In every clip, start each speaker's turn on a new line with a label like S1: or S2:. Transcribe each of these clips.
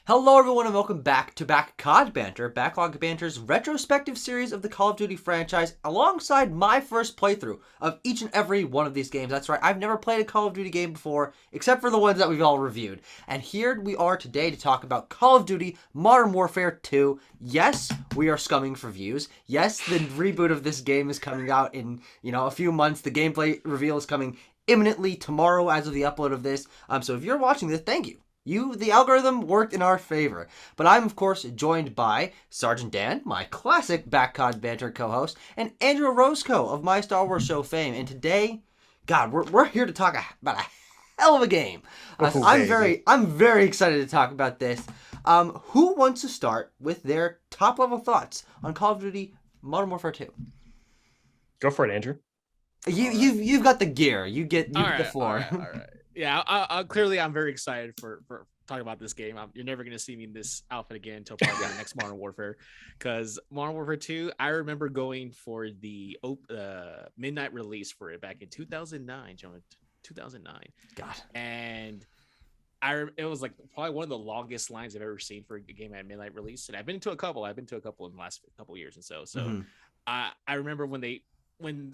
S1: Hello, everyone, and welcome back to COD Banter, Backlog Banter's retrospective series of the Call of Duty franchise, alongside my first playthrough of each and every one of these games. That's right, I've never played a Call of Duty game before, except for the ones that we've all reviewed. And here we are today to talk about Call of Duty Modern Warfare 2. Yes, we are scumming for views. Yes, the reboot of this game is coming out in, a few months. The gameplay reveal is coming imminently tomorrow as of the upload of this. So if you're watching this, thank you. The algorithm worked in our favor. But I'm, of course, joined by Sergeant Dan, my classic COD Banter co-host, and Andrew Roscoe of My Star Wars Show fame. And today, God, we're here to talk about a hell of a game. So I'm very excited to talk about this. Who wants to start with their top level thoughts on Call of Duty Modern Warfare 2?
S2: Go for it, Andrew.
S1: You've got the gear. You get the floor.
S3: All right. Yeah, clearly I'm very excited for talking about this game. You're never going to see me in this outfit again until probably the next Modern Warfare, because Modern Warfare 2, I remember going for the midnight release for it back in 2009, gentlemen, 2009.
S1: God.
S3: And it was like probably one of the longest lines I've ever seen for a game at midnight release. And I've been to a couple in the last couple of years. And so I remember when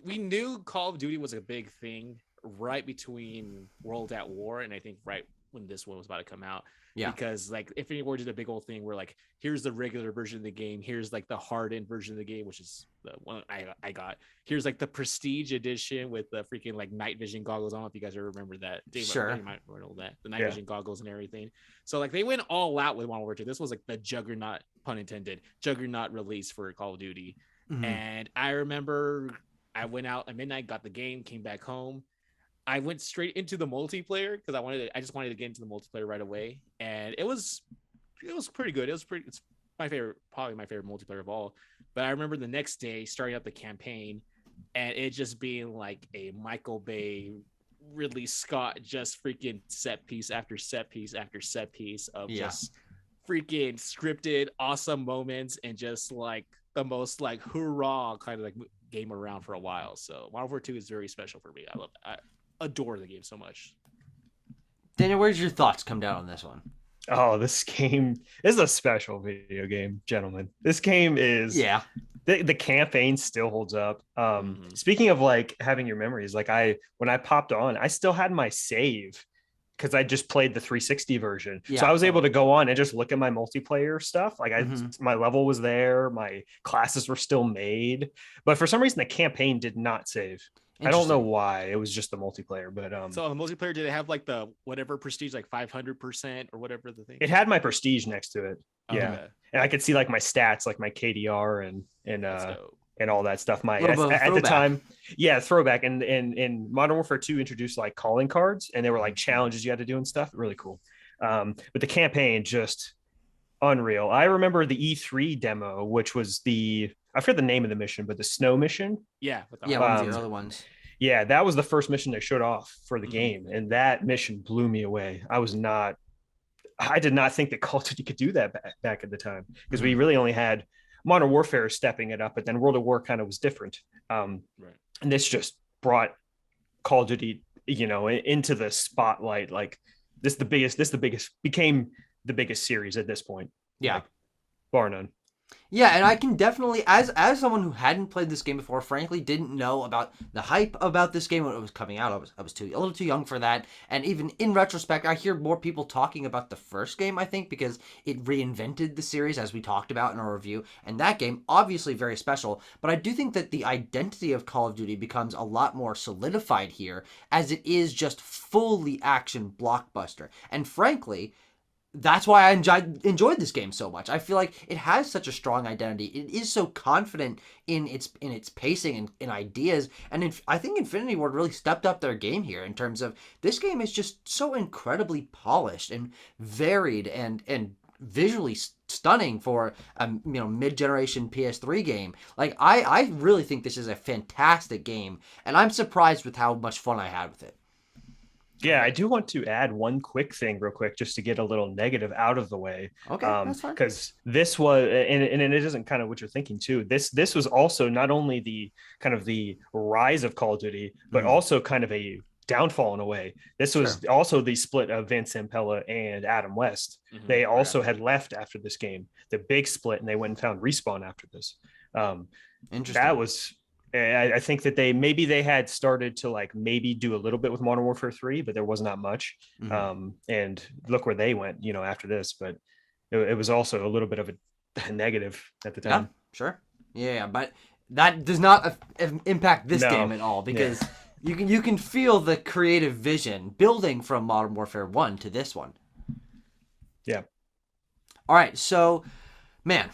S3: we knew Call of Duty was a big thing right between World at War and I think right when this one was about to come out. Yeah. Because like Infinity War did a big old thing where like, here's the regular version of the game, here's like the hardened version of the game, which is the one I got. Here's like the prestige edition with the freaking like night vision goggles. I don't know if you guys ever remember that.
S1: Sure.
S3: You might remember that. The night vision goggles and everything. So like they went all out with Modern Warfare 2. This was like the juggernaut, pun intended, juggernaut release for Call of Duty. Mm-hmm. And I remember I went out at midnight, got the game, came back home. I went straight into the multiplayer because I just wanted to get into the multiplayer right away, and it was pretty good. It's probably my favorite multiplayer of all. But I remember the next day starting up the campaign, and it just being like a Michael Bay, Ridley Scott, just freaking set piece after set piece after set piece of just freaking scripted awesome moments and just like the most like hoorah kind of like game around for a while. So Modern Warfare 2 is very special for me. I adore the game so much.
S1: Daniel, where's your thoughts come down on this one?
S2: Oh, this game is a special video game, gentlemen. This game is the campaign still holds up. Speaking of like having your memories, like when I popped on, I still had my save because I just played the 360 version. So I was able to go on and just look at my multiplayer stuff. Like my level was there, my classes were still made, but for some reason the campaign did not save. I don't know why. It was just the multiplayer, but
S3: so on the multiplayer, did it have like the whatever prestige, like 500% or whatever the thing?
S2: It had my prestige next to it. And I could see like my stats, like my KDR and all that stuff. At the time, throwback. And in Modern Warfare 2 introduced like calling cards, and they were like challenges you had to do and stuff. Really cool. But the campaign just unreal. I remember the E3 demo, which was I forget the name of the mission, but the snow mission.
S1: One of the early ones.
S2: Yeah, that was the first mission they showed off for the game, and that mission blew me away. I did not think that Call of Duty could do that back at the time, because we really only had Modern Warfare stepping it up, but then World of War kind of was different. And this just brought Call of Duty, into the spotlight. Like became the biggest series at this point.
S1: Yeah,
S2: like, bar none.
S1: Yeah, and I can definitely, as someone who hadn't played this game before, frankly didn't know about the hype about this game when it was coming out. I was a little too young for that. And even in retrospect, I hear more people talking about the first game, I think, because it reinvented the series, as we talked about in our review. And that game, obviously very special. But I do think that the identity of Call of Duty becomes a lot more solidified here, as it is just fully action blockbuster. And frankly, that's why I enjoyed this game so much. I feel like it has such a strong identity. It is so confident in its pacing and in ideas. And I think Infinity Ward really stepped up their game here in terms of this game is just so incredibly polished and varied and visually stunning for a mid-generation PS3 game. Like I really think this is a fantastic game, and I'm surprised with how much fun I had with it.
S2: Yeah, I do want to add one quick thing real quick, just to get a little negative out of the way.
S1: Okay, that's fine.
S2: Because this was, and it isn't kind of what you're thinking too. This was also not only the kind of the rise of Call of Duty, but also kind of a downfall in a way. This was also the split of Vince Zampella and Adam West. They also had left after this game, the big split, and they went and found Respawn after this.
S1: Interesting.
S2: That was, I think that they had started to like maybe do a little bit with Modern Warfare 3, but there was not much. And look where they went, after this, but it was also a little bit of a negative at the time.
S1: Yeah, sure. Yeah, but that does not impact this game at all, because you can feel the creative vision building from Modern Warfare 1 to this one.
S2: Yeah.
S1: All right, so, man,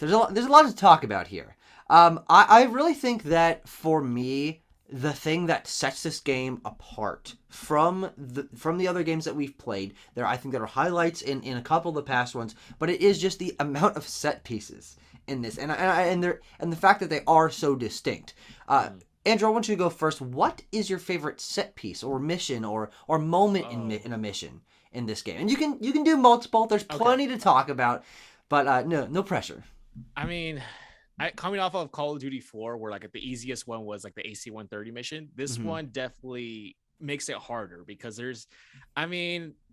S1: there's a lot to talk about here. I really think that for me, the thing that sets this game apart from the other games that we've played, I think there are highlights in a couple of the past ones, but it is just the amount of set pieces in this, and the fact that they are so distinct. Andrew, I want you to go first. What is your favorite set piece or mission or moment in a mission in this game? And you can do multiple. There's plenty to talk about, but no pressure.
S3: I mean, coming off of Call of Duty 4, where like the easiest one was like the AC-130 mission, this one definitely makes it harder because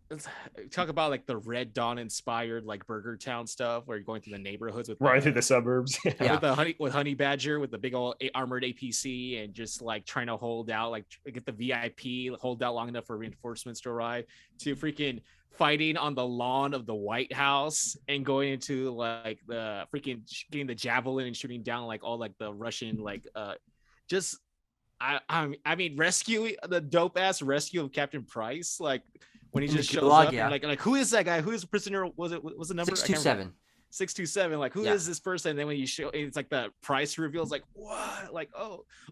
S3: let's talk about like the Red Dawn inspired like Burger Town stuff where you're going through the neighborhoods with
S2: through the suburbs
S3: with Honey Badger with the big old armored APC and just like trying to hold out, like get the VIP, hold out long enough for reinforcements to arrive, to freaking fighting on the lawn of the White House and going into like the freaking getting the javelin and shooting down like all like the Russian like I mean rescue, the dope ass rescue of Captain Price, like when he just shows up and like who is that guy? Who is the prisoner? Was the number
S1: 627?
S3: 627. Like who is this person? And then when you show, it's like the price reveals like what? Like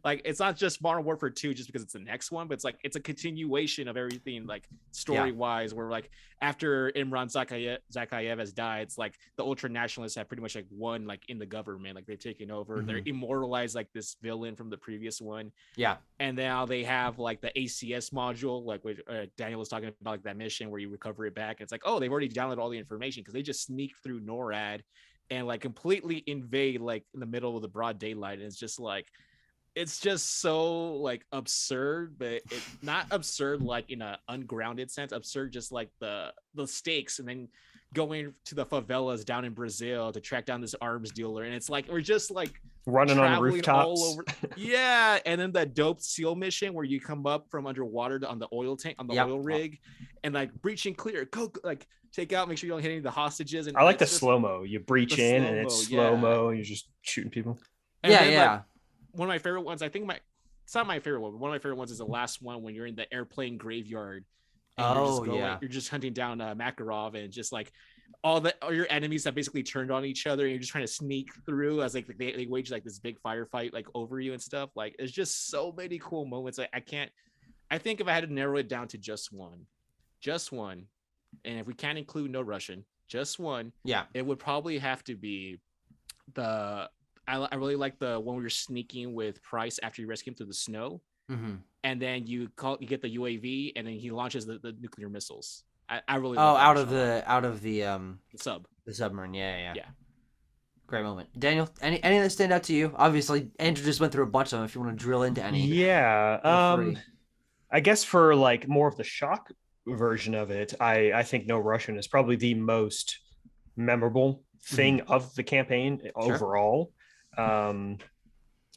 S3: like it's not just Modern Warfare 2 just because it's the next one, but it's like it's a continuation of everything like story wise. Where like after Imran Zakayev has died, it's like the ultra nationalists have pretty much like won like in the government, like they've taken over. They're immortalized like this villain from the previous one. Yeah, and now they have like the ACS module, like what Daniel was talking about, like that mission where you recover it back. And it's like they've already downloaded all the information because they just sneak through NORAD and like completely invade like in the middle of the broad daylight. And it's just so like absurd, but it's not absurd like in an ungrounded sense, absurd just like the stakes. And then going to the favelas down in Brazil to track down this arms dealer, and it's like we're just like
S2: running on the rooftops
S3: all over. Yeah, and then that dope SEAL mission where you come up from underwater on the oil tank on the oil rig and like breach and clear, go like take out, make sure you don't hit any of the hostages. And
S2: I like the slow-mo. You breach in and it's slow-mo and you're just shooting people.
S3: And like, one of my favorite ones, it's not my favorite one, but one of my favorite ones is the last one when you're in the airplane graveyard. And you're just hunting down Makarov, and just like all your enemies have basically turned on each other, and you're just trying to sneak through as like they wage like this big firefight like over you and stuff. Like it's just so many cool moments. I think if I had to narrow it down to just one, and if we can't include No Russian, just one, it would probably have to be I really like the one where you're sneaking with Price after you rescue him through the snow. And then you get the UAV, and then he launches the nuclear missiles. I really
S1: out of the submarine. Yeah. Great moment. Daniel, any that stand out to you? Obviously, Andrew just went through a bunch of them. If you want to drill into any,
S2: I guess for like more of the shock version of it, I think No Russian is probably the most memorable thing of the campaign overall.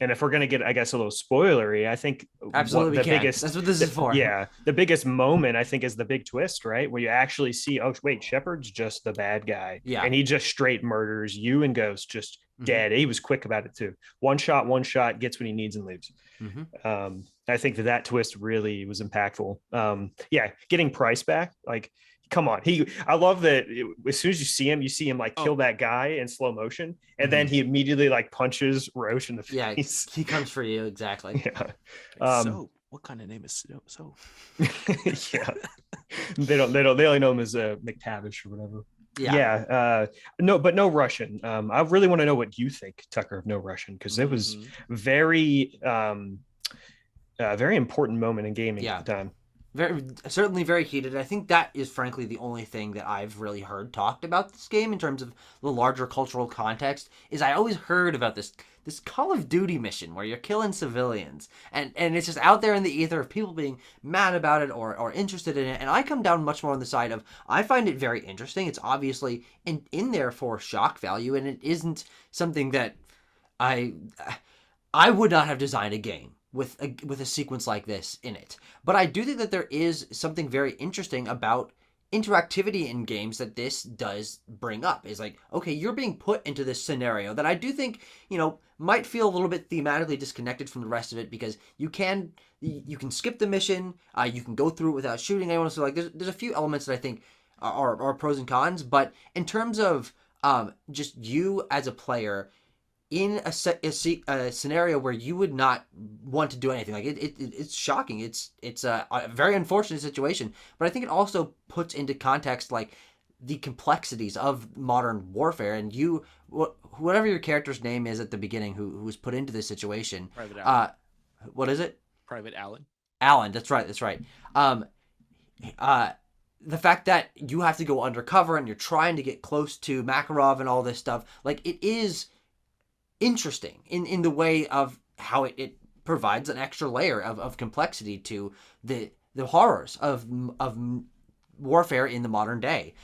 S2: And if we're going to get, I guess, a little spoilery, I think
S1: absolutely that's what this is for.
S2: Yeah. The biggest moment, I think, is the big twist, right? Where you actually see, oh, wait, Shepard's just the bad guy. Yeah. And he just straight murders you and Ghost, just dead. He was quick about it too. One shot, gets what he needs and leaves. I think that twist really was impactful. Getting Price back, like, come on. I love that as soon as you see him like kill that guy in slow motion, and then he immediately like punches Roche in the face.
S1: He comes for you. Exactly.
S2: Yeah.
S3: So what kind of name is so?
S2: Yeah. They only know him as McTavish or whatever. No Russian. I really want to know what you think, Tucker, of No Russian, because it was very important moment in gaming at the time.
S1: certainly very heated. I think that is frankly the only thing that I've really heard talked about this game in terms of the larger cultural context. Is I always heard about this Call of Duty mission where you're killing civilians, and it's just out there in the ether of people being mad about it or interested in it. And I come down much more on the side of I find it very interesting. It's obviously in there for shock value, and it isn't something that I would not have designed a game with a sequence like this in it. But I do think that there is something very interesting about interactivity in games that this does bring up. Is like, okay, you're being put into this scenario that I do think, might feel a little bit thematically disconnected from the rest of it, because you can skip the mission, you can go through it without shooting anyone. So like there's a few elements that I think are pros and cons, but in terms of just you as a player in a scenario where you would not want to do anything, like it's shocking. It's a very unfortunate situation, but I think it also puts into context like the complexities of modern warfare, and whatever your character's name is at the beginning who was put into this situation.
S3: Private Allen.
S1: What is it?
S3: Private Allen.
S1: Allen. That's right. The fact that you have to go undercover and you're trying to get close to Makarov and all this stuff, like it is interesting in the way of how it provides an extra layer of complexity to the horrors of warfare in the modern day.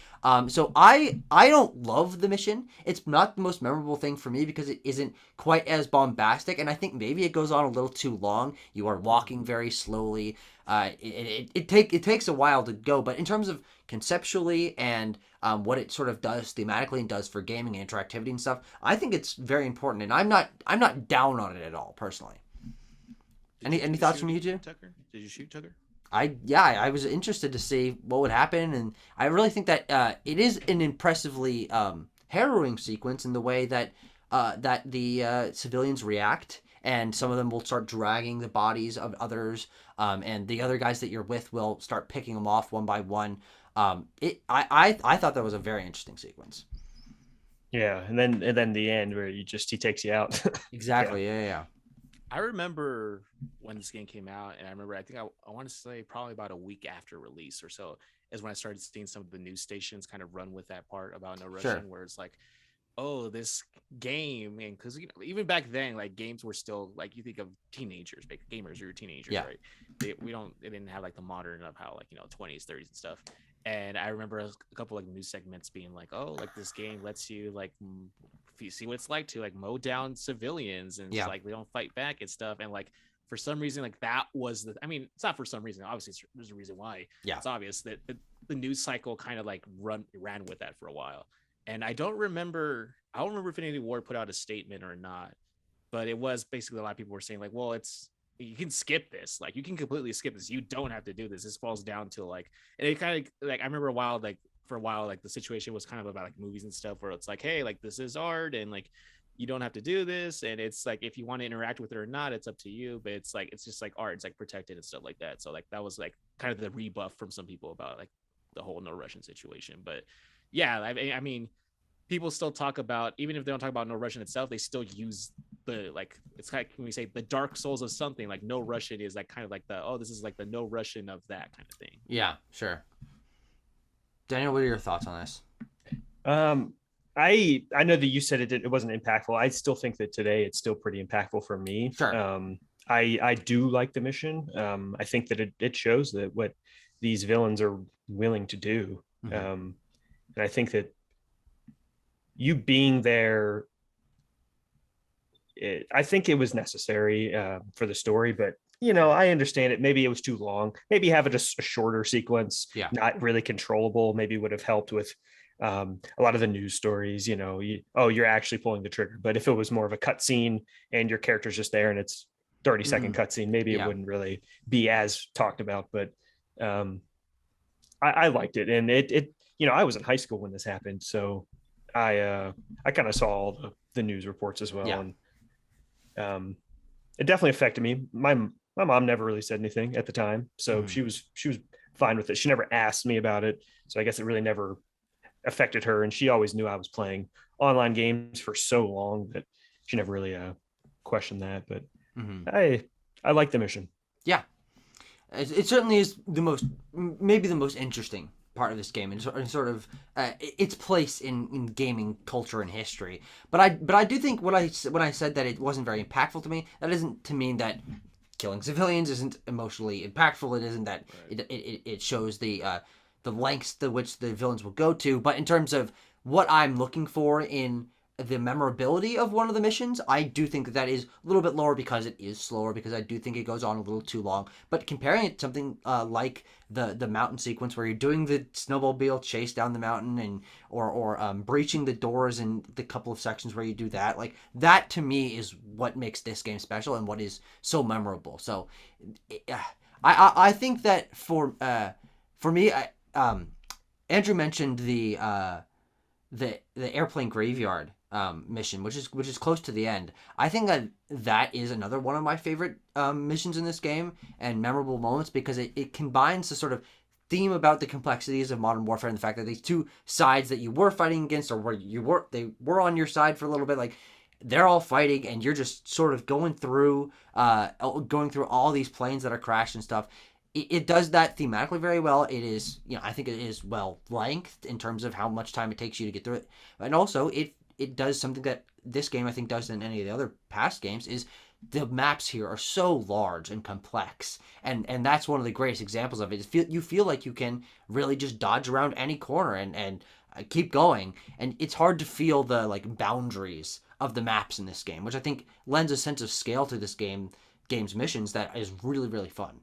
S1: So I don't love the mission. It's not the most memorable thing for me because it isn't quite as bombastic, and I think maybe it goes on a little too long. You are walking very slowly. It takes a while to go, but in terms of conceptually and what it sort of does thematically and does for gaming and interactivity and stuff, I think it's very important, and I'm not down on it at all personally. Any thoughts from you two?
S3: Tucker? Did you shoot Tucker?
S1: I was interested to see what would happen, and I really think that it is an impressively harrowing sequence in the way that the civilians react, and some of them will start dragging the bodies of others, and the other guys that you're with will start picking them off one by one. I thought that was a very interesting sequence.
S2: Yeah, and then the end where he takes you out.
S1: Exactly. Yeah.
S3: I remember when this game came out, and I think I want to say probably about a week after release or so is when I started seeing some of the news stations kind of run with that part about No Russian, where it's like, oh, this game, and because even back then, like games were still like, you think of teenagers, like gamers, you're teenagers, right? They didn't have like the modern of how 20s, 30s and stuff. And I remember a couple like news segments being like, oh, like this game lets you like you see what it's like to like mow down civilians, and it's like they don't fight back and stuff. And like for some reason, like that was it's not for some reason, obviously there's a reason why. It's obvious that the news cycle kind of like ran with that for a while. And I don't remember if Infinity Ward put out a statement or not, but it was basically a lot of people were saying like, well, you can skip this, like you can completely skip this, you don't have to do this. This falls down to like, and it kind of like, I remember for a while like the situation was kind of about like movies and stuff where it's like, hey, like this is art, and like you don't have to do this, and it's like if you want to interact with it or not, it's up to you, but it's just like art, it's like protected and stuff like that. So like that was like kind of the rebuff from some people about like the whole No Russian situation. But yeah, I mean people still talk about, even if they don't talk about No Russian itself, they still use the like, it's like when we say the Dark Souls of something, like No Russian is like kind of like this is like the No Russian of that kind of thing.
S1: Yeah, sure. Daniel, what are your thoughts on this?
S2: I know that you said it wasn't impactful. I still think that today it's still pretty impactful for me.
S1: Sure.
S2: I do like the mission. I think that it shows that what these villains are willing to do. Mm-hmm. And I think that you being there, I think it was necessary for the story, but I understand it. Maybe it was too long. Maybe have it a shorter sequence, not really controllable. Maybe would have helped with a lot of the news stories. You're actually pulling the trigger. But if it was more of a cutscene and your character's just there and it's 30-second cutscene, maybe it wouldn't really be as talked about. But I liked it, and it I was in high school when this happened, so I kind of saw all the news reports as well, and it definitely affected me. My mom never really said anything at the time, so she was fine with it. She never asked me about it, so I guess it really never affected her. And she always knew I was playing online games for so long that she never really questioned that. But I like the mission.
S1: Yeah, It certainly is maybe the most interesting part of this game, and sort of its place in gaming culture and history. But I do think when I said that it wasn't very impactful to me, that isn't to mean that killing civilians isn't emotionally impactful. It isn't that it shows the lengths to which the villains will go to. But in terms of what I'm looking for in the memorability of one of the missions, I do think that is a little bit lower because it is slower, because I do think it goes on a little too long. But comparing it to something like the mountain sequence where you're doing the snowmobile chase down the mountain, and or breaching the doors in the couple of sections where you do that, like that to me is what makes this game special and what is so memorable. So I think that for me, Andrew mentioned the airplane graveyard mission, which is close to the end. I think that is another one of my favorite missions in this game and memorable moments, because it combines the sort of theme about the complexities of modern warfare and the fact that these two sides that you were fighting against, or where they were on your side for a little bit, like they're all fighting and you're just sort of going through all these planes that are crashed and stuff. It does that thematically very well. It is, I think it is well lengthed in terms of how much time it takes you to get through it, and also it does something that this game I think does than any of the other past games, is the maps here are so large and complex, and that's one of the greatest examples of it. You feel like you can really just dodge around any corner and keep going, and it's hard to feel the like boundaries of the maps in this game, which I think lends a sense of scale to this game's missions that is really, really fun.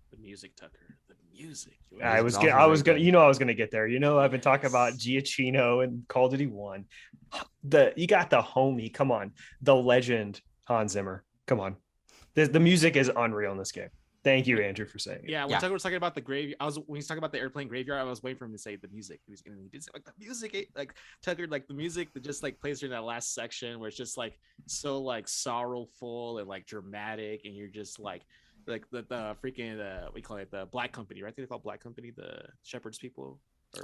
S3: The music, Tucker. The music.
S2: I was gonna, I was gonna get there. I've been talking about Giacchino and Call of Duty 1. You got the homie. Come on, the legend Hans Zimmer. Come on, the music is unreal in this game. Thank you, Andrew, for saying it.
S3: Yeah, when Tucker was talking about the grave, when he's talking about the airplane graveyard, I was waiting for him to say the music. He did say, like the music, like Tucker, like the music that just like plays during that last section where it's just like so like sorrowful and like dramatic, and you're just like the freaking we call it the Black Company, right? They call Black Company the Shepherd's people.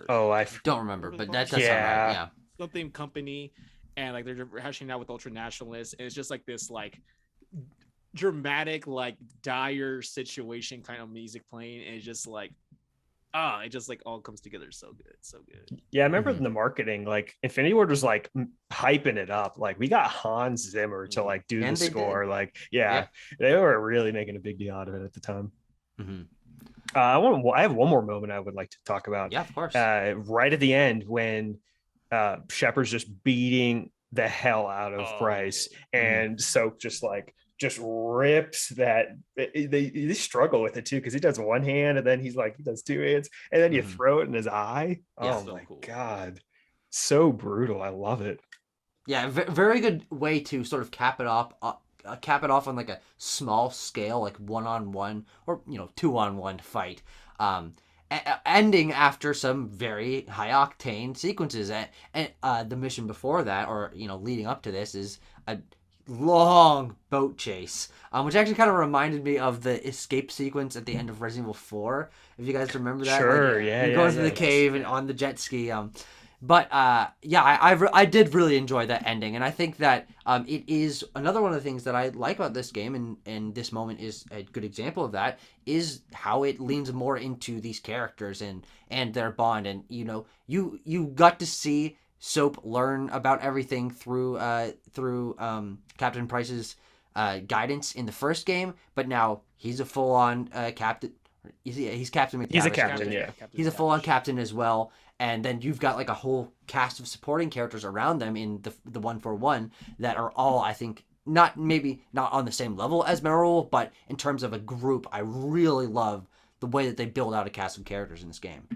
S2: I
S1: don't remember, but that does sound right. Yeah,
S3: something company, and like they're hashing out with ultra nationalists, and it's just like this like dramatic, like dire situation kind of music playing, and it's just like it just like all comes together so good.
S2: Yeah, I remember in the marketing, like Infinity Ward was like hyping it up, like we got Hans Zimmer to like do the score, like they were really making a big deal out of it at the time. I have one more moment I would like to talk about.
S1: Yeah, of course.
S2: Right at the end when Shepard's just beating the hell out of Bryce, and Soap just rips that. They struggle with it too, because he does one hand and then he does two hands, and then you throw it in his eye. Oh my god, so brutal. I love it.
S1: Yeah, very good way to sort of cap it off on like a small scale, like 1-on-1 or 2-on-1 fight, ending after some very high octane sequences. And the mission before that, or leading up to this, is a long boat chase, which actually kind of reminded me of the escape sequence at the end of Resident Evil 4, if you guys remember that.
S2: Sure. You
S1: go into the cave and on the jet ski. But I did really enjoy that ending, and I think that it is another one of the things that I like about this game, and this moment is a good example of that, is how it leans more into these characters and their bond. And you got to see Soap learn about everything through Captain Price's guidance in the first game, but now he's a full-on captain. He's Captain McTavish.
S2: He's a captain, yeah.
S1: He's a full-on captain as well. And then you've got like a whole cast of supporting characters around them in the 1-for-1 that are all, I think, not on the same level as memorable, but in terms of a group, I really love the way that they build out a cast of characters in this game.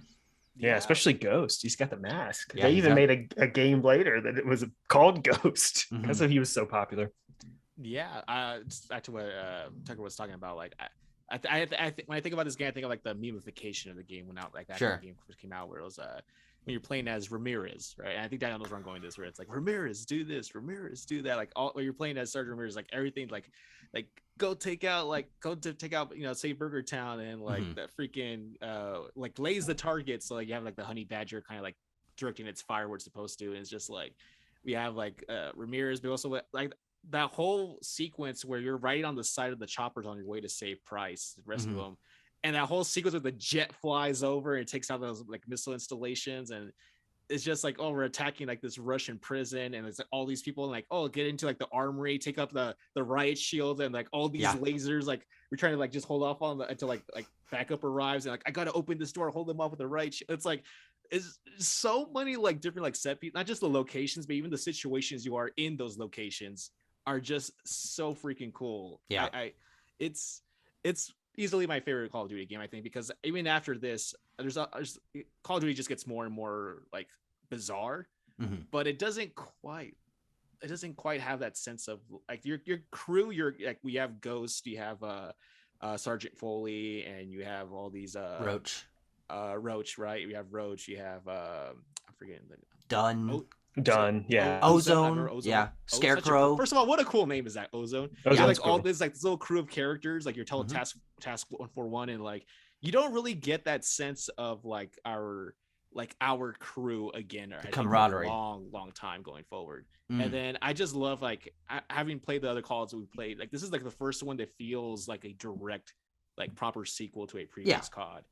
S2: Yeah, especially Ghost. He's got the mask. They even made a game later that it was called Ghost because he was so popular.
S3: Yeah, back to what Tucker was talking about. Like, I when I think about this game, I think of like the memification of the game when the game first came out, where it was when you're playing as Ramirez, right? And I think Daniel knows where I'm going this, where it's like Ramirez do this, Ramirez do that, like when you're playing as Sergeant Ramirez, like everything, like go take out save Burger Town, and like that freaking like lays the target, so like you have like the honey badger kind of like directing its fire where it's supposed to, and it's just like we have like Ramirez, but also like that whole sequence where you're right on the side of the choppers on your way to save Price, rescue him, and that whole sequence where the jet flies over and takes out those like missile installations, and it's just like, oh, we're attacking like this Russian prison, and it's like all these people like, oh, get into like the armory, take up the riot shield, and like all these lasers, like we're trying to like just hold off on until like backup arrives, and like I gotta open this door, hold them off with the riot shield. It's like it's so many like different like set pieces, not just the locations, but even the situations you are in those locations are just so freaking cool.
S1: Yeah,
S3: it's easily my favorite Call of Duty game, I think, because even after this, there's Call of Duty just gets more and more like bizarre, but it doesn't quite have that sense of like your crew. You're like, we have Ghost, you have Sergeant Foley, and you have all these Roach, right? You have Roach, you have I'm forgetting the
S2: Done.
S3: Yeah.
S1: Ozone. Yeah. Scarecrow.
S3: First of all, what a cool name is that, Ozone? Yeah, like all this, like this little crew of characters, like your Task 141, and like you don't really get that sense of like our crew again, or
S1: camaraderie,
S3: long time going forward. And then I just love like having played the other calls that we played. Like this is like the first one that feels like a direct, like proper sequel to a previous COD,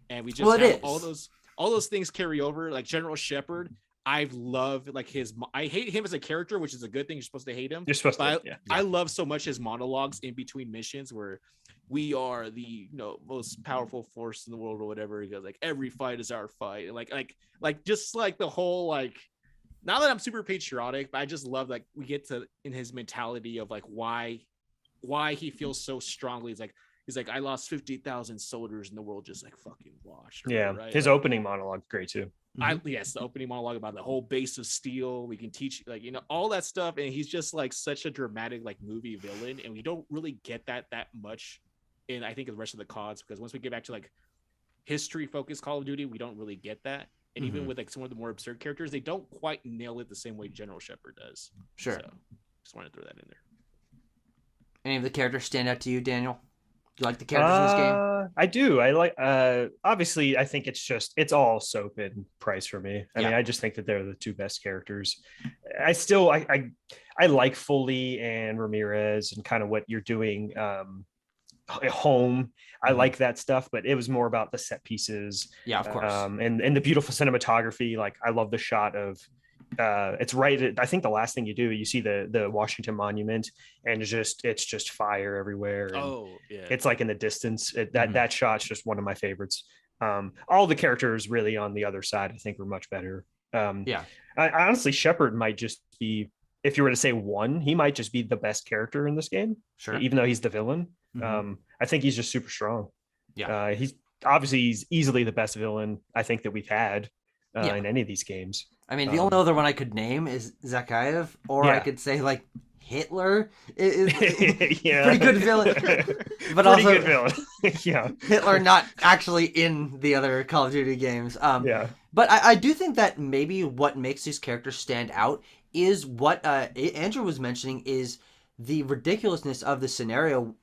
S3: and we just have all those things carry over. Like General Shepard, I've loved like I hate him as a character, which is a good thing. You're supposed to hate him. I love so much his monologues in between missions where we are the most powerful force in the world or whatever. He goes like, every fight is our fight. And like just like the whole like, not that I'm super patriotic, but I just love like we get to in his mentality of like why he feels so strongly. He's like, I lost 50,000 soldiers and the world just like fucking washed.
S2: Right? His opening monologue great too.
S3: Yes, the opening monologue about the whole base of steel. We can teach like all that stuff, and he's just like such a dramatic like movie villain, and we don't really get that much in I think the rest of the CODs, because once we get back to like history focused Call of Duty, we don't really get that. And even with like some of the more absurd characters, they don't quite nail it the same way General Shepard does.
S1: Sure.
S3: So just wanted to throw that in there.
S1: Any of the characters stand out to you, Daniel? Do you like the characters in this game?
S2: I do. I like obviously I think it's all Soap and Price for me. I mean, I just think that they're the two best characters. I still I like Foley and Ramirez and kind of what you're doing home. I like that stuff, but it was more about the set pieces.
S1: Yeah, of course.
S2: And the beautiful cinematography. Like I love the shot of it's right. I think the last thing you see the Washington Monument, and it's just fire everywhere. It's like in the distance. That shot's just one of my favorites. All the characters really on the other side, I think, were much better. I honestly, Shepard might just be, if you were to say one, he might just be the best character in this game.
S1: Sure.
S2: Even though he's the villain. I think he's just super strong.
S1: Yeah.
S2: He's easily the best villain I think that we've had in any of these games.
S1: I mean, the only other one I could name is Zakhaev, or I could say like Hitler is pretty good villain, but pretty also good villain. Hitler not actually in the other Call of Duty games. But I do think that maybe what makes these characters stand out is what Andrew was mentioning, is the ridiculousness of the scenario,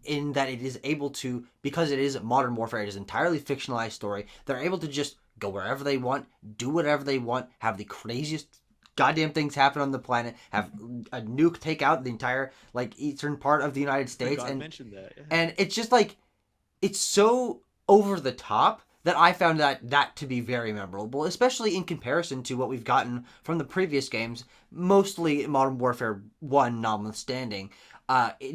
S1: in that it is able to, because it is modern warfare, it is entirely fictionalized story, they're able to just go wherever they want, do whatever they want, have the craziest goddamn things happen on the planet, have a nuke take out the entire like eastern part of the United States.
S3: And mentioned that. Yeah.
S1: And it's just like, it's so over the top that I found that to be very memorable, especially in comparison to what we've gotten from the previous games, mostly Modern Warfare 1 notwithstanding.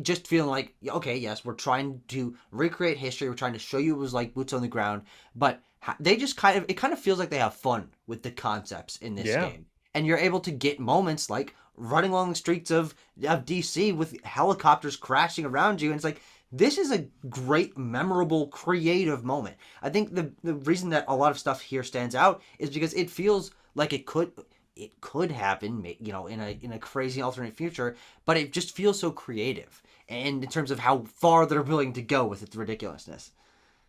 S1: Just feeling like, okay, yes, we're trying to recreate history, we're trying to show you it was like boots on the ground, but they just it kind of feels like they have fun with the concepts in this game. And you're able to get moments like running along the streets of DC with helicopters crashing around you, and it's like, this is a great, memorable, creative moment. I think the reason that a lot of stuff here stands out is because it feels like it could happen, in a crazy alternate future, but it just feels so creative, and in terms of how far they're willing to go with its ridiculousness.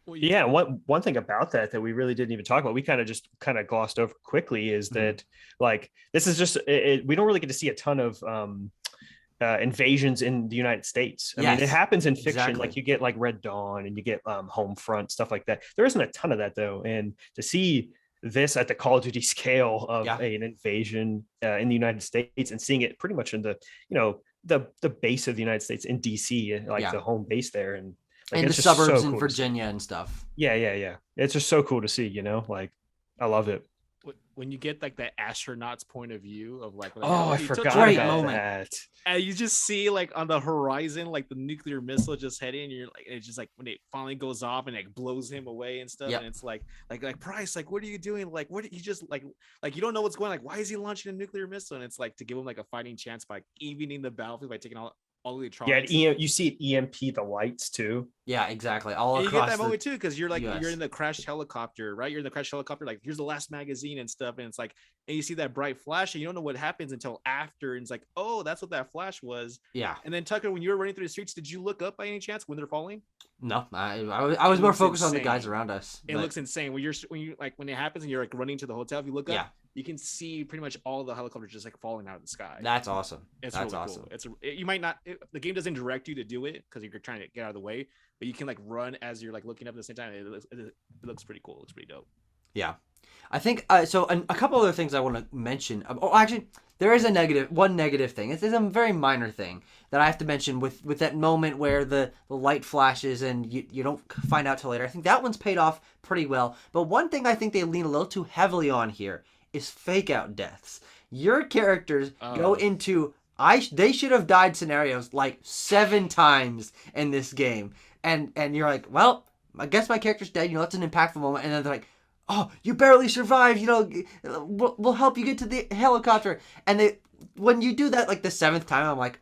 S2: Well, yeah, one thing about that we really didn't even talk about, we kind of glossed over quickly, is that like this is just we don't really get to see a ton of invasions in the United States. I mean, it happens in fiction, exactly. Like you get like Red Dawn and you get Homefront, stuff like that. There isn't a ton of that though, and to see this at the Call of Duty scale of an invasion in the United States, and seeing it pretty much in the the base of the United States in DC, like the home base there, and like
S1: in
S2: it's
S1: the
S2: just
S1: suburbs
S2: so
S1: in
S2: cool
S1: Virginia and stuff.
S2: Yeah. It's just so cool to see, you know, like I love it.
S3: When you get like that astronaut's point of view of like,
S2: I forgot about that.
S3: And you just see like on the horizon, like the nuclear missile just heading, and you're like, it's just like when it finally goes off and it blows him away and stuff. And it's like Price, like, what are you doing? Like, what you just like you don't know what's going on. Like, why is he launching a nuclear missile? And it's like to give him like a fighting chance by evening the battlefield by taking all the electronics.
S2: Yeah, you see it EMP the lights too.
S1: Yeah, exactly. All
S3: and
S1: across.
S3: You get that moment too, because you're like
S1: US.
S3: You're in the crashed helicopter, right? You're in the crashed helicopter. Like, here's the last magazine and stuff, and it's like, and you see that bright flash, and you don't know what happens until after. And it's like, oh, that's what that flash was.
S1: Yeah.
S3: And then Tucker, when you were running through the streets, did you look up by any chance when they're falling?
S1: No, I was more focused on the guys around us.
S3: It looks insane when you like when it happens and you're like running to the hotel. If you look up, you can see pretty much all the helicopters just like falling out of the sky.
S1: That's awesome.
S3: That's really awesome. Cool. You might not. The game doesn't direct you to do it because you're trying to get out of the way, but you can like run as you're like looking up at the same time. It looks pretty cool. It looks pretty dope.
S1: Yeah, I think so. A couple other things I want to mention. Oh, actually, there is one negative thing. It's a very minor thing that I have to mention with that moment where the light flashes and you don't find out till later. I think that one's paid off pretty well. But one thing I think they lean a little too heavily on here is fake out deaths. Your characters go into they should have died scenarios like 7 times in this game. And you're like, well, I guess my character's dead. You know, that's an impactful moment. And then they're like, oh, you barely survived. You know, we'll help you get to the helicopter. And when you do that like the 7th time, I'm like,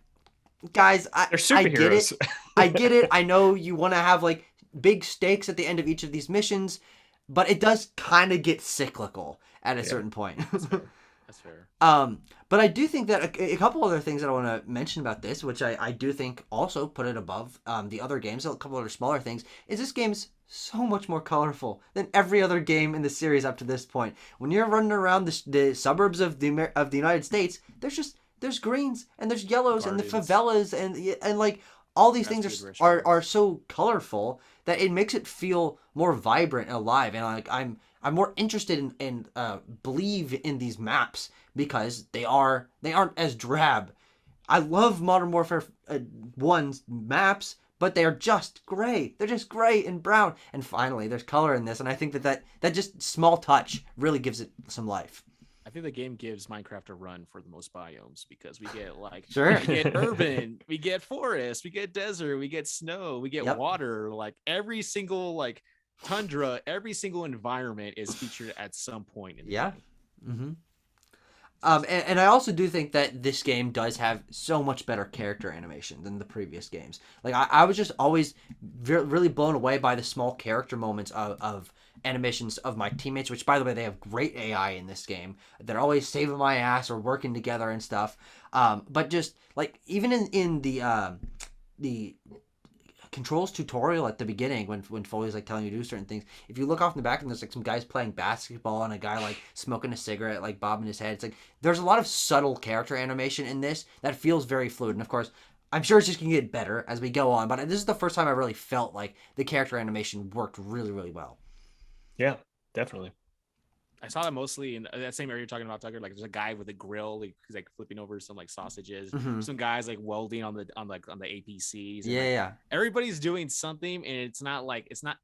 S1: guys,
S2: they're superheroes.
S1: I get it. I know you want to have like big stakes at the end of each of these missions, but it does kind of get cyclical at a certain point.
S3: That's fair.
S1: But I do think that a couple other things that I want to mention about this, which I do think also put it above the other games, a couple other smaller things, is this game's so much more colorful than every other game in the series up to this point. When you're running around the suburbs of the United States, there's greens and there's yellows and the favelas and like all these things are so colorful that it makes it feel more vibrant and alive. And like I'm more interested in believe in these maps because they aren't as drab. I love Modern Warfare 1's maps, but they are just gray. They're just gray and brown. And finally, there's color in this, and I think that just small touch really gives it some life.
S3: I think the game gives Minecraft a run for the most biomes because we get like
S1: sure.
S3: We get urban, we get forest, we get desert, we get snow, we get water. Like every single like tundra, every single environment is featured at some point in the game.
S1: Mm-hmm. And I also do think that this game does have so much better character animation than the previous games. Like I was just always really blown away by the small character moments of animations of my teammates, which by the way, they have great AI in this game. They're always saving my ass or working together and stuff. But just like even in the controls tutorial at the beginning when Foley's like telling you to do certain things, if you look off in the back and there's like some guys playing basketball and a guy like smoking a cigarette like bobbing his head, it's like there's a lot of subtle character animation in this that feels very fluid. And of course I'm sure it's just gonna get better as we go on, but this is the first time I really felt like the character animation worked really, really well.
S2: Yeah, definitely.
S3: I saw that mostly in that same area you're talking about, Tucker. Like, there's a guy with a grill, like he's like flipping over some like sausages. Mm-hmm. Some guys like welding on the APCs.
S1: Yeah.
S3: Everybody's doing something, and it's not.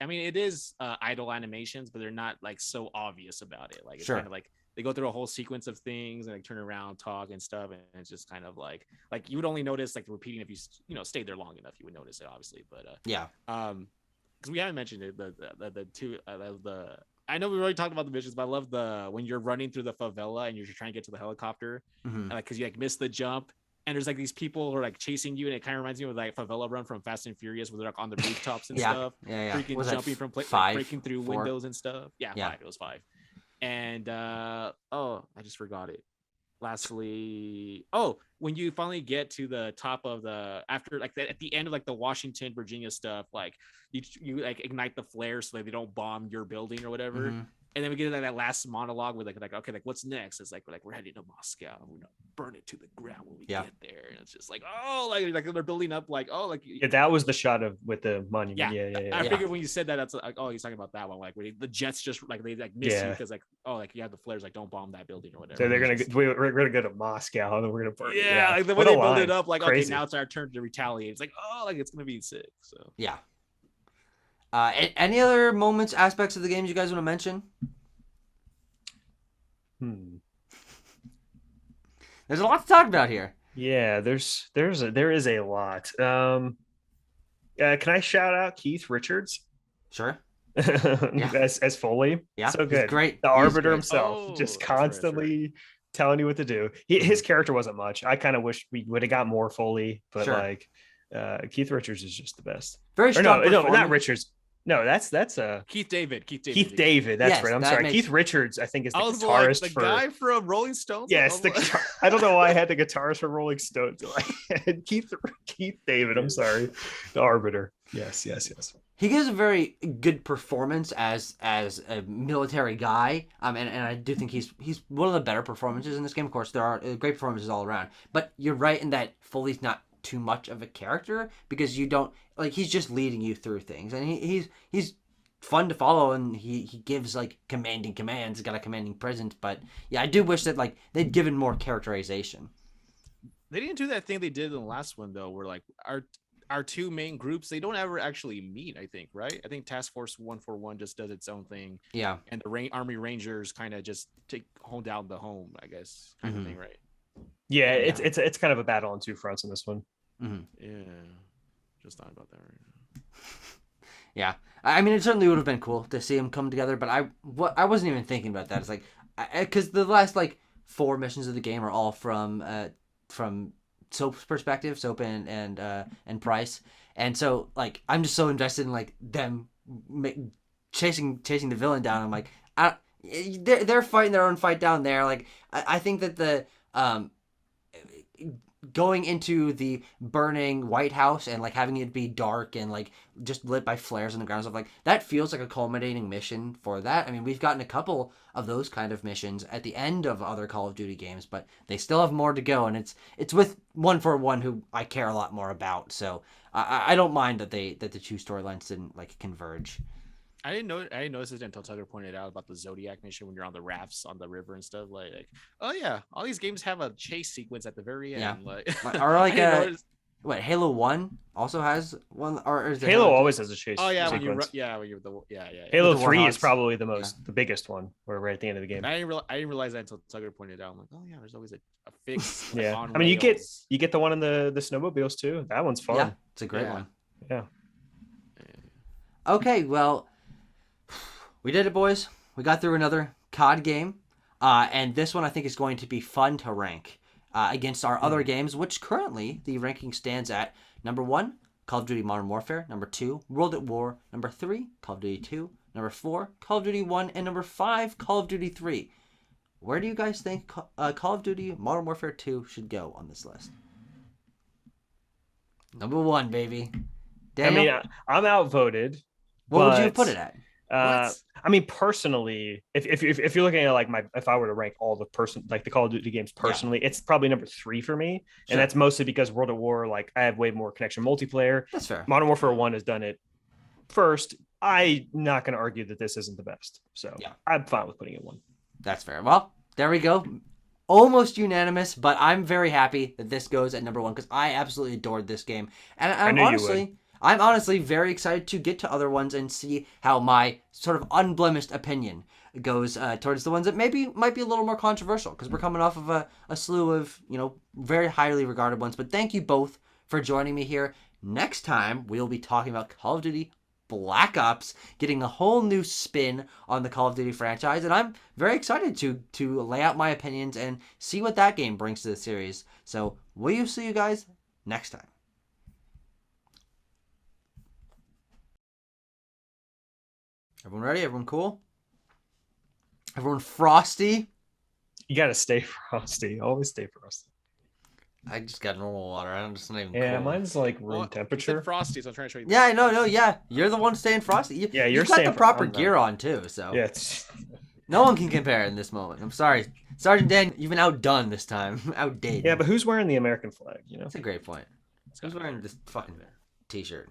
S3: I mean, it is idle animations, but they're not like so obvious about it. Like, it's kind of like they go through a whole sequence of things and like turn around, talk and stuff, and it's just kind of like you would only notice like repeating if you stayed there long enough, you would notice it obviously. But because we haven't mentioned it, the two I know we already talked about the missions, but I love when you're running through the favela and you're trying to get to the helicopter, and like because you like miss the jump, and there's like these people who are like chasing you, and it kind of reminds me of like Favela Run from Fast and Furious, where they're like on the rooftops and stuff, freaking jumping from breaking through windows and stuff. Yeah, 5. It was 5. And I just forgot it. Lastly, when you finally get to the top of after like at the end of like the Washington, Virginia stuff, like you like ignite the flare so that they don't bomb your building or whatever. Mm-hmm. And then we get that last monologue with like okay, like what's next? It's like we're heading to Moscow. We're gonna burn it to the ground when we get there. And it's just like like they're building up like
S2: that was the shot with the monument. Yeah.
S3: I figured when you said that, that's like he's talking about that one. Like where the jets just like they like miss you because like you have the flares, like don't bomb that building or whatever.
S2: So we're gonna go to Moscow and then we're gonna burn it.
S3: Yeah, like the way they build it up, like crazy. Okay, now it's our turn to retaliate. It's like like it's gonna be sick. So
S1: yeah. Any other moments, aspects of the games you guys want to mention? There's a lot to talk about here.
S2: Yeah, there is a lot. Can I shout out Keith Richards?
S1: Sure.
S2: as Foley.
S1: Yeah,
S2: so good.
S1: He's great.
S2: The Arbiter himself, just constantly telling you what to do. His character wasn't much. I kind of wish we would have got more Foley, but like Keith Richards is just the best.
S1: Very strong.
S2: No, not Richards. No, that's
S3: Keith David.
S2: Keith David. That's right. I'm sorry. Keith Richards, I think, is the guitarist
S3: the guy from Rolling Stones.
S2: Yes, I don't know why I had the guitarist from Rolling Stones. Keith David. I'm sorry, the Arbiter. Yes.
S1: He gives a very good performance as a military guy. And I do think he's one of the better performances in this game. Of course, there are great performances all around. But you're right in that Foley's not too much of a character because you don't like he's just leading you through things, and he's fun to follow, and he gives like commanding commands. He's got a commanding presence, but yeah, I do wish that like they'd given more characterization.
S3: They didn't do that thing they did in the last one though, where like our two main groups, they don't ever actually meet. I think, right? I think Task Force 141 just does its own thing.
S1: Yeah,
S3: and the Army Rangers kind of just hold down the home, I guess, kind of thing, right?
S2: Yeah, it's kind of a battle on two fronts in this one.
S1: Mm-hmm.
S3: Yeah, just thought about that right now.
S1: Yeah, I mean, it certainly would have been cool to see them come together, but I wasn't even thinking about that. It's like because the last like 4 missions of the game are all from Soap's perspective, Soap and Price, and so like I'm just so invested in like them chasing the villain down. I'm like, they're fighting their own fight down there. Like I think that the going into the burning White House and like having it be dark and like just lit by flares on the ground, stuff like that feels like a culminating mission for that. I mean, we've gotten a couple of those kind of missions at the end of other Call of Duty games, but they still have more to go, and it's with 141 who I care a lot more about. So I don't mind that the two storylines didn't like converge.
S3: I didn't notice it until Tucker pointed out about the Zodiac mission when you're on the rafts on the river and stuff. Like oh yeah, all these games have a chase sequence at the very end.
S1: Yeah.
S3: Like,
S1: or like what Halo 1 also has one, or is
S2: Halo always has a chase.
S3: Oh yeah,
S2: sequence.
S3: when you're the
S2: Halo 3 is probably the biggest one. We're right at the end of the game.
S3: I didn't realize that until Tucker pointed out. I'm like, oh yeah, there's always a fix.
S2: Yeah, I mean, you get the one in the snowmobiles too. That one's fun.
S1: Yeah, it's a great one.
S2: Yeah.
S1: Okay, well. We did it, boys. We got through another COD game. And this one I think is going to be fun to rank against our other games, which currently the ranking stands at number 1, Call of Duty Modern Warfare. Number 2, World at War. Number 3, Call of Duty 2. Number 4, Call of Duty 1. And number 5, Call of Duty 3. Where do you guys think Call of Duty Modern Warfare 2 should go on this list? Number 1, baby. Daniel?
S2: I mean, I'm outvoted.
S1: What would you put it at?
S2: I mean, personally, if you're looking at like if I were to rank all the Call of Duty games personally, it's probably number 3 for me, and that's mostly because World at War, like I have way more connection multiplayer.
S1: That's fair.
S2: Modern Warfare 1 has done it first. I'm not going to argue that this isn't the best, so I'm fine with putting it 1.
S1: That's fair. Well, there we go. Almost unanimous, but I'm very happy that this goes at number 1 because I absolutely adored this game, and I'm honestly very excited to get to other ones and see how my sort of unblemished opinion goes towards the ones that maybe might be a little more controversial because we're coming off of a slew of, very highly regarded ones. But thank you both for joining me here. Next time, we'll be talking about Call of Duty Black Ops, getting a whole new spin on the Call of Duty franchise. And I'm very excited to lay out my opinions and see what that game brings to the series. So we'll see you guys next time. Everyone ready? Everyone cool? Everyone frosty?
S2: You gotta stay frosty. Always stay frosty.
S1: I just got normal water. I'm just not even
S2: cool. Mine's like room temperature.
S3: Frosty, so I'm trying to show you.
S1: Yeah, no, yeah. You're the one staying frosty. You've got the proper gear on too, so.
S2: Yeah.
S1: No one can compare in this moment. I'm sorry, Sergeant Dan. You've been outdone this time. Outdid.
S2: Yeah, but who's wearing the American flag?
S1: That's a great point. Who's wearing this fucking t-shirt?